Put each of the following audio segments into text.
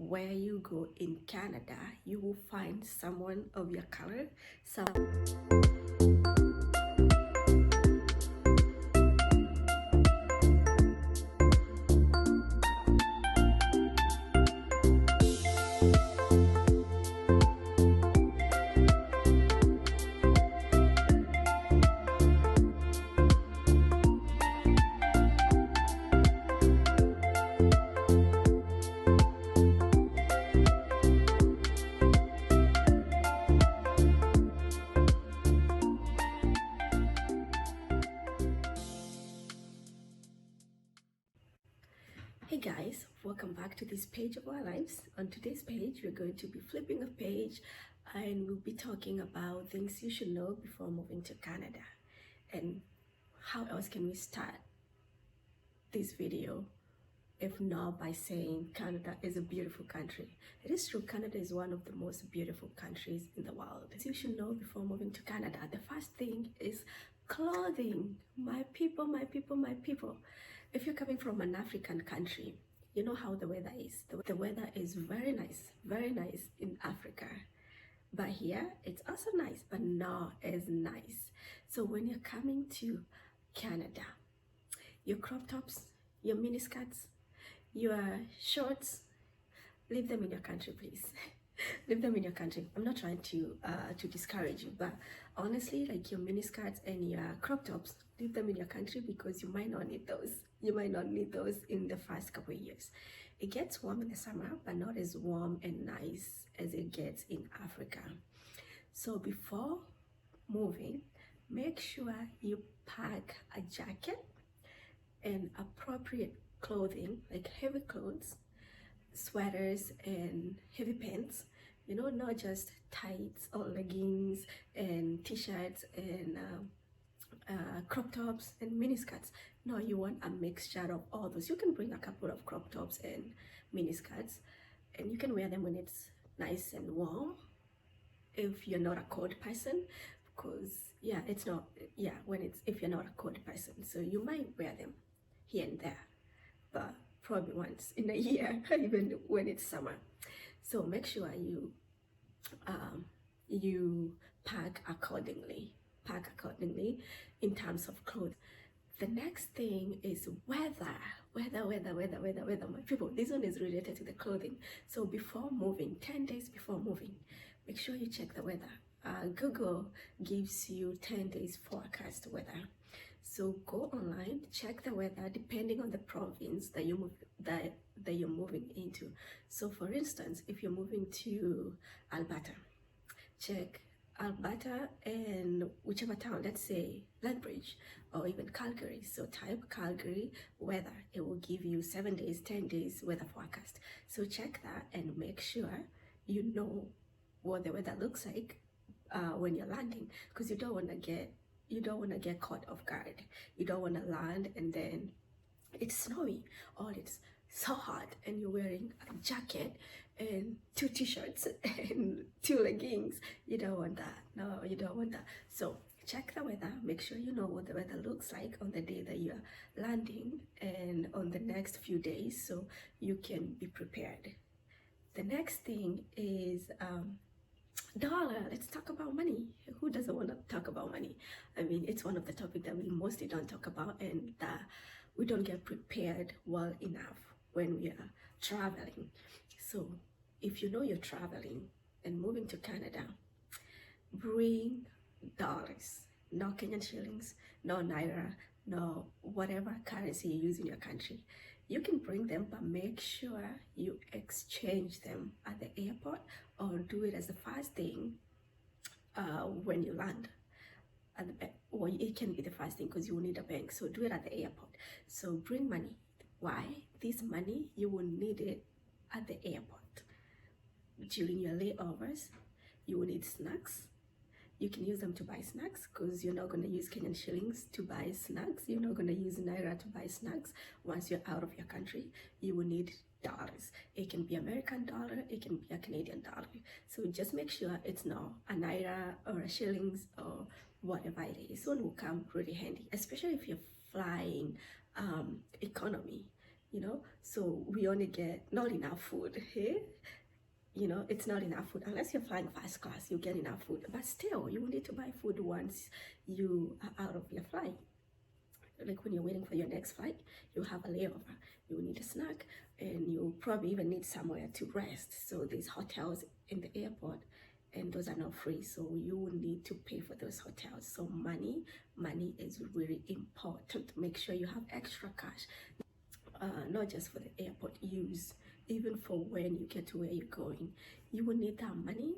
where you go in Canada, you will find someone of your color. Hey guys, welcome back to this page of our lives. On today's page, we're going to be flipping a page and we'll be talking about things you should know before moving to Canada. And how else can we start this video if not by saying Canada is a beautiful country? It is true, Canada is one of the most beautiful countries in the world. Things you should know before moving to Canada. The first thing is clothing. My people, my people, my people. If you're coming from an African country, you know how the weather is. The weather is very nice in Africa. But here, it's also nice, but not as nice. So when you're coming to Canada, your crop tops, your mini skirts, your shorts, leave them in your country, please. Leave them in your country. I'm not trying to discourage you, but honestly, like your mini skirts and your crop tops, leave them in your country because you might not need those. You might not need those in the first couple of years. It gets warm in the summer, but not as warm and nice as it gets in Africa. So before moving, make sure you pack a jacket and appropriate clothing, like heavy clothes, sweaters and heavy pants, you know, not just tights or leggings and t-shirts and crop tops and mini skirts. No, you want a mixture of all those. You can bring a couple of crop tops and mini skirts and you can wear them when it's nice and warm if you're not a cold person, because if you're not a cold person, so you might wear them here and there, but probably once in a year, even when it's summer. So make sure you pack accordingly in terms of clothes. The next thing is weather. My people, this one is related to the clothing. So before moving, 10 days before moving, make sure you check the weather. Google gives you 10 days forecast weather. So go online, check the weather depending on the province that you're moving into. So for instance, if you're moving to Alberta, check Alberta and whichever town, let's say Lethbridge or even Calgary. So type Calgary weather. It will give you 7 days, 10 days weather forecast. So check that and make sure you know what the weather looks like when you're landing, because you don't want to get caught off guard. You don't want to land and then it's snowy or it's so hot and you're wearing a jacket and 2 t-shirts and 2 leggings. You don't want that. No, you don't want that. So check the weather, make sure you know what the weather looks like on the day that you're landing and on the next few days, so you can be prepared. The next thing is dollar. Let's talk about money. Who doesn't want to talk about money? I mean, it's one of the topics that we mostly don't talk about and that we don't get prepared well enough when we are traveling. So if you know you're traveling and moving to Canada, bring dollars, no Kenyan shillings, no naira, no whatever currency you use in your country. You can bring them, but make sure you exchange them at the airport or do it as the first thing when you land at the bank. Or it can be the first thing because you will need a bank, so do it at the airport. So bring money. Why? This money, you will need it at the airport. During your layovers, you will need snacks. You can use them to buy snacks because you're not going to use Kenyan shillings to buy snacks. You're not going to use naira to buy snacks. Once you're out of your country, you will need dollars. It can be American dollar, it can be a Canadian dollar. So just make sure it's not a naira or a shillings or whatever it is. One will come really handy, especially if you're flying economy. you know, so we only get not enough food here. You know, it's not enough food unless you're flying first class. You get enough food, but still you will need to buy food once you are out of your flight. Like when you're waiting for your next flight, you have a layover, you will need a snack, and you probably even need somewhere to rest. So there's hotels in the airport, and those are not free, so you will need to pay for those hotels. So money is really important. Make sure you have extra cash, not just for the airport use, even for when you get to where you're going. You will need that money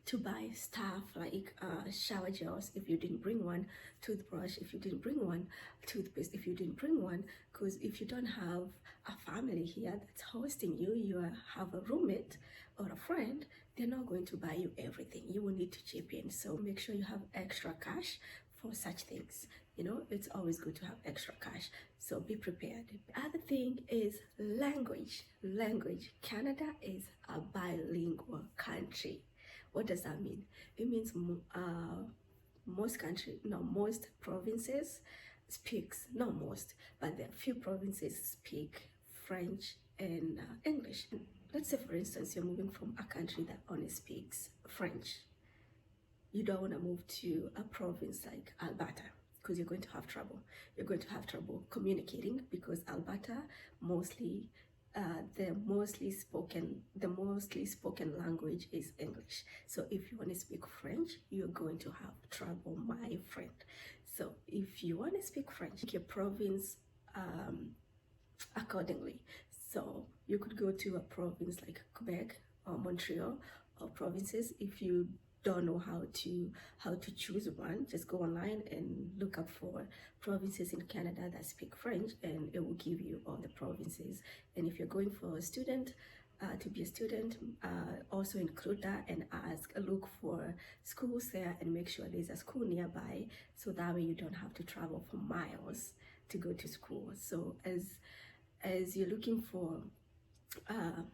to buy stuff like shower gels if you didn't bring one, toothbrush if you didn't bring one, toothpaste if you didn't bring one. Because if you don't have a family here that's hosting you, you have a roommate or a friend, they're not going to buy you everything. You will need to chip in. So make sure you have extra cash for such things. You know, it's always good to have extra cash, so be prepared. The other thing is language. Canada is a bilingual country. What does that mean? It means most provinces speaks, not most, but there are few provinces speak French and English. Let's say, for instance, you're moving from a country that only speaks French. You don't want to move to a province like Alberta, because you're going to have trouble. You're going to have trouble communicating, because Alberta mostly the mostly spoken language is English. So if you want to speak French, you're going to have trouble, my friend. So if you want to speak French, pick your province accordingly. So you could go to a province like Quebec or Montreal or provinces. If you don't know how to choose one, just go online and look up for provinces in Canada that speak French, and it will give you all the provinces. And if you're going for a student, to be a student, also include that and look for schools there and make sure there's a school nearby, so that way you don't have to travel for miles to go to school. So as you're looking for a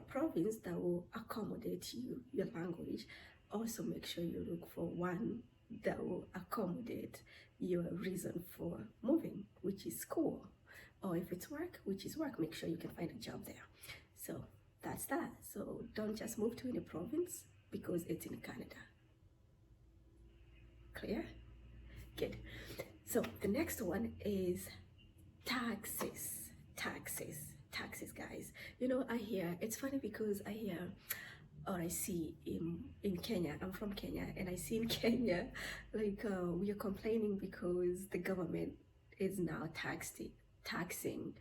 province that will accommodate your language, also make sure you look for one that will accommodate your reason for moving, which is school, or if it's work, which is work. Make sure you can find a job there. So that's that. So don't just move to any province because it's in Canada. Clear? Good. So the next one is taxes, guys. You know, it's funny because I hear, or I see in Kenya, I'm from Kenya, and I see in Kenya, like we are complaining because the government is now taxing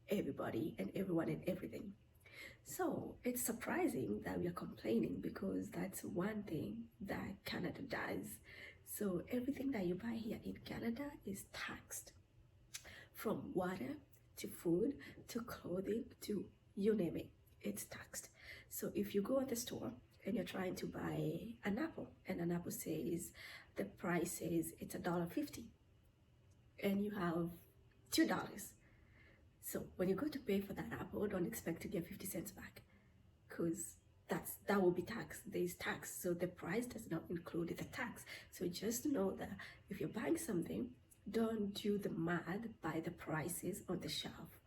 everybody and everyone and everything. So it's surprising that we are complaining, because that's one thing that Canada does. So everything that you buy here in Canada is taxed, from water to food to clothing to you name it, it's taxed. So if you go at the store and you're trying to buy an apple, and an apple says the price says it's $1.50, and you have $2. So when you go to pay for that apple, don't expect to get 50 cents back, because that will be tax. There's tax, so the price does not include the tax. So just know that if you're buying something, don't do the math by the prices on the shelf,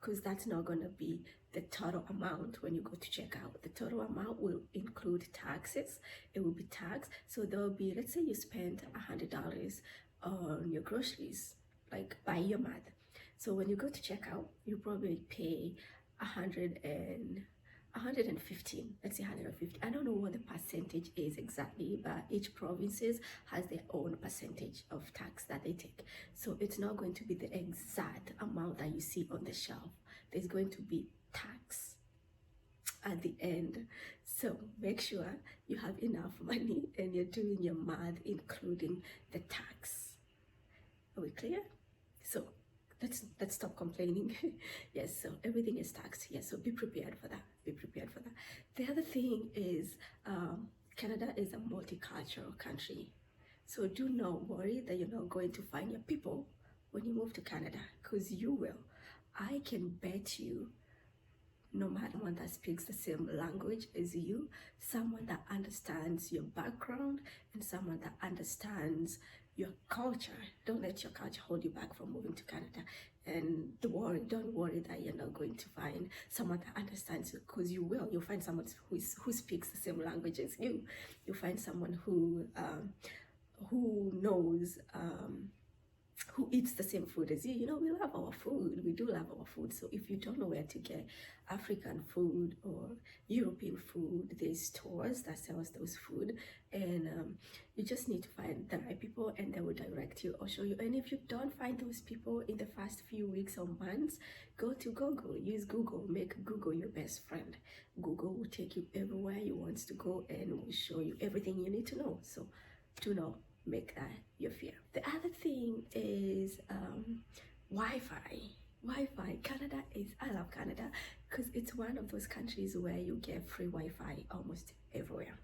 because that's not going to be the total amount when you go to check out. The total amount will include taxes. It will be taxed. So there will be, let's say you spent $100 on your groceries, like by your math. So when you go to check out, you probably pay 115, let's say 150. I don't know what the percentage is exactly, but each provinces has their own percentage of tax that they take. So it's not going to be the exact amount that you see on the shelf. There's going to be tax at the end. So make sure you have enough money and you're doing your math, including the tax. Are we clear? So let's stop complaining. Yes, so everything is taxed here, so be prepared for that. The other thing is Canada is a multicultural country, so do not worry that you're not going to find your people when you move to Canada, because you will. I can bet you, no matter one that speaks the same language as you, someone that understands your background and someone that understands your culture. Don't let your culture hold you back from moving to Canada. And don't worry that you're not going to find someone that understands you, because you will. You'll find someone who speaks the same language as you. You'll find someone who knows, who eats the same food as you. You know, we love our food. We do love our food. So if you don't know where to get African food or European food, there's stores that sells those food, and you just need to find the right people, and they will direct you or show you. And if you don't find those people in the first few weeks or months, go to Google. Use Google. Make Google your best friend. Google will take you everywhere you want to go and will show you everything you need to know. So do not make that your fear. The other thing is Wi-Fi. Canada is, I love Canada because it's one of those countries where you get free Wi-Fi almost everywhere.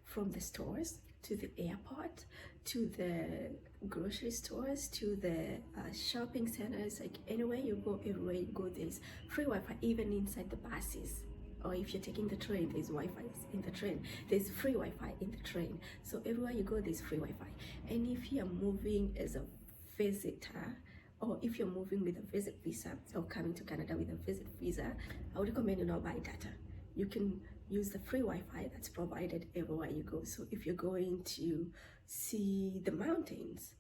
From the stores to the airport, to the grocery stores, to the shopping centers, like anywhere you go, everywhere you go, there's free Wi-Fi, even inside the buses. Or if you're taking the train, there's Wi-Fi in the train. There's free Wi-Fi in the train. So everywhere you go, there's free Wi-Fi. And if you're moving as a visitor, or if you're moving with a visit visa, or coming to Canada with a visit visa, I would recommend you not buy data. You can use the free Wi-Fi that's provided everywhere you go. So if you're going to see the mountains,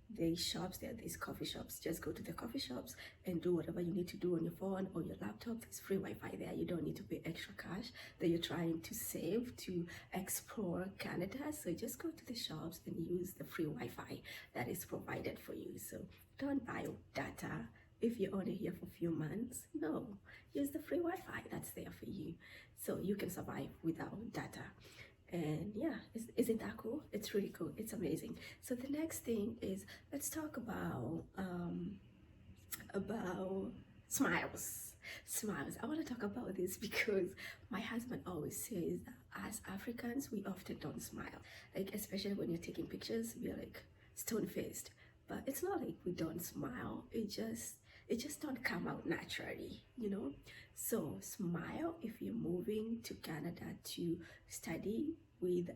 there's shops there, there's coffee shops. Just go to the coffee shops and do whatever you need to do on your phone or your laptop. There's free Wi-Fi there. You don't need to pay extra cash that you're trying to save to explore Canada. So just go to the shops and use the free Wi-Fi that is provided for you. So don't buy data if you're only here for a few months. No, use the free Wi-Fi that's there for you, so you can survive without data. And yeah, isn't that cool? It's really cool. It's amazing. So the next thing is, let's talk about smiles. I want to talk about this because my husband always says that as Africans, we often don't smile. Like, especially when you're taking pictures, we're like stone-faced. But it's not like we don't smile. It just don't come out naturally, you know. So smile if you're moving to Canada to study with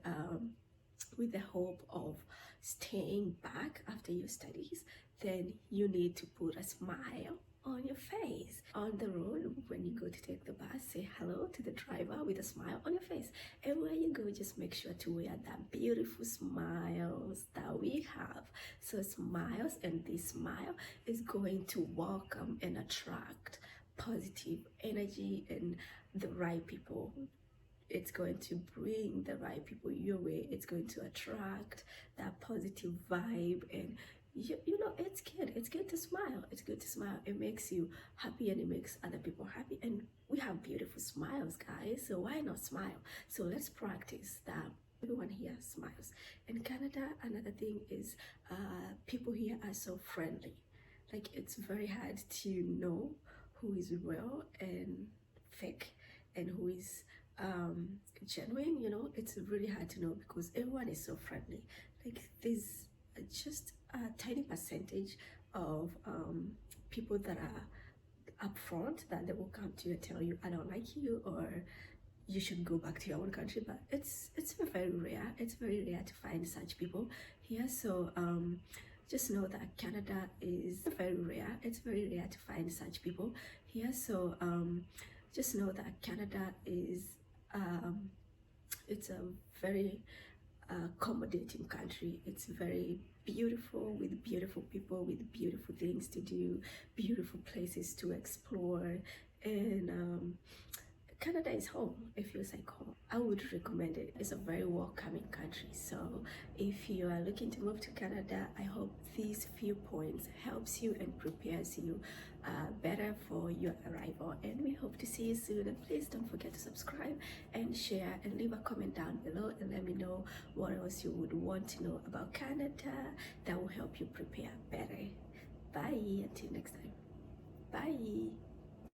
the hope of staying back after your studies. Then you need to put a smile on your face. On the road, when you go to take the bus, say hello to the driver with a smile on your face. Everywhere you go, just make sure to wear that beautiful smiles that we have. So smiles, and this smile is going to welcome and attract positive energy and the right people. It's going to bring the right people your way. It's going to attract that positive vibe, and you know, it's good to smile. It's good to smile. It makes you happy and it makes other people happy, and we have beautiful smiles, guys, so why not smile? So let's practice that. Everyone here smiles. In Canada, another thing is people here are so friendly. Like, it's very hard to know who is real and fake and who is genuine. You know, it's really hard to know because everyone is so friendly. Like, there's just a tiny percentage of people that are upfront, that they will come to you and tell you, I don't like you, or you should go back to your own country. But it's very rare. It's very rare to find such people here. So just know that Canada is very rare. It's very rare to find such people here. So just know that Canada is it's a very accommodating country. It's very beautiful, with beautiful people, with beautiful things to do, beautiful places to explore, and Canada is home. It feels like home. I would recommend it. It's a very welcoming country. So if you are looking to move to Canada, I hope these few points helps you and prepares you better for your arrival. And we hope to see you soon. And please don't forget to subscribe and share and leave a comment down below and let me know what else you would want to know about Canada that will help you prepare better. Bye. Until next time. Bye.